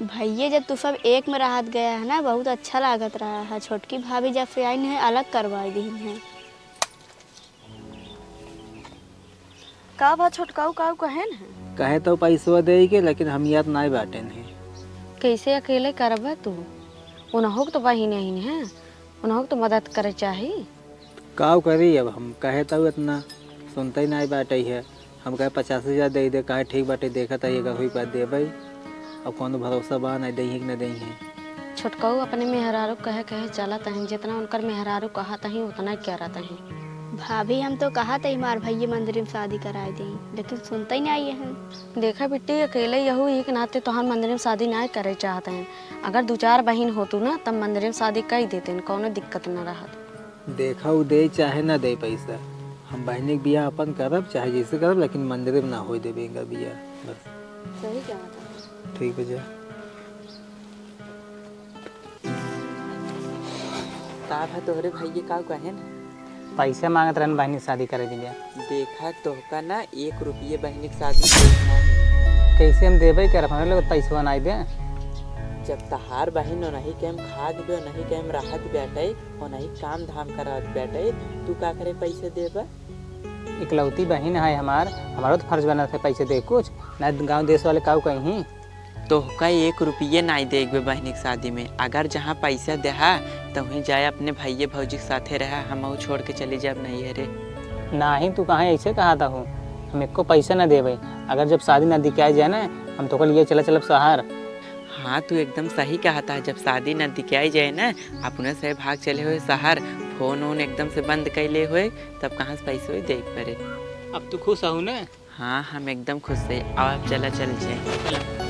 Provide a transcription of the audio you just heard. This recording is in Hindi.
भैया जब तू सब एक में राहत गया है ना, बहुत अच्छा लागत रहा है। छोटकी भाभी जब से आई है अलग करवा दी है। का बा छोटकाऊ काऊ कहे न कहे तो पैसवा दे के, लेकिन हम याद नहीं बाटे नहीं। कैसे अकेले करब तू? उन्हों तो बहिन है, उन्हों तो मदद करे चाहिए। काव करी अब हम कहे तो इतना सुनते ही नहीं बाटे है। हम कहे 50,000 दे कहे ठीक बाटे, देखा था ये कभी बात दे भाई। अब कौन भरोसा बा नहीं दही कि न दही है। छोटकाऊ अपने मेहरारू कहे चलत हैं, जितना उनकर मेहरारू कहा तहीं उतना करत हैं। भाभी हम तो कहा था हमार भैया मंदिर में शादी कराए दें, लेकिन सुनते ही नहीं है। देखा बेटी, अकेले यहू एक नाते तोहर मंदिर में शादी नहीं करे चाहते हैं। अगर 2-4 बहन होतू ना तब मंदिर में शादी कर देते, कौनो दिक्कत न रहत। देखा वो दे चाहे ना दे पैसा, हम बहनी के बियाह अपन करब चाहे जैसे करब, लेकिन मंदिर में ना हो देवे बियाह बस। सही कहा। ठीक बजा का भा तोहरे भैया का कहे न पैसे मांगत रहन बहनी शादी करे दिया। देखा तोहका ना 1 रुपये बहनी के शादी नहीं। कैसे हम देवे कर हमारे लोग पैसा नहीं दे। जब तहार बहन नहीं के हम खा दिबे, नहीं के हम राहत बैठे और नहीं काम धाम करात बैठे, तू का करे पैसे देबा? इकलौती बहन है हमारा तो फर्ज बना था पैसे दे कुछ नहीं। गाँव देश वाले काऊ कहीं तोहका 1 रुपये नहीं देगे बहनी के शादी में। अगर जहाँ पैसा देहा तो वहीं जाए अपने भैया भौजी के साथे रहा, हम छोड़ के चले जाए नहीं है रे। नहीं तू कहाँ ऐसे कहा था हूँ, हम एक को पैसा न देवे। अगर जब शादी न दिखाई जाए ना हम तो लिए चलब शहर। हाँ तू एकदम सही कहा था, जब शादी न दिखाई जाए ना अपने से भाग चले हुए शहर, फोन वोन एकदम से बंद कैले हुए, तब कहाँ से पैसे देख पड़े। अब तू खुश हूँ ना? हाँ हम एकदम खुश है। अब चला चल जाए।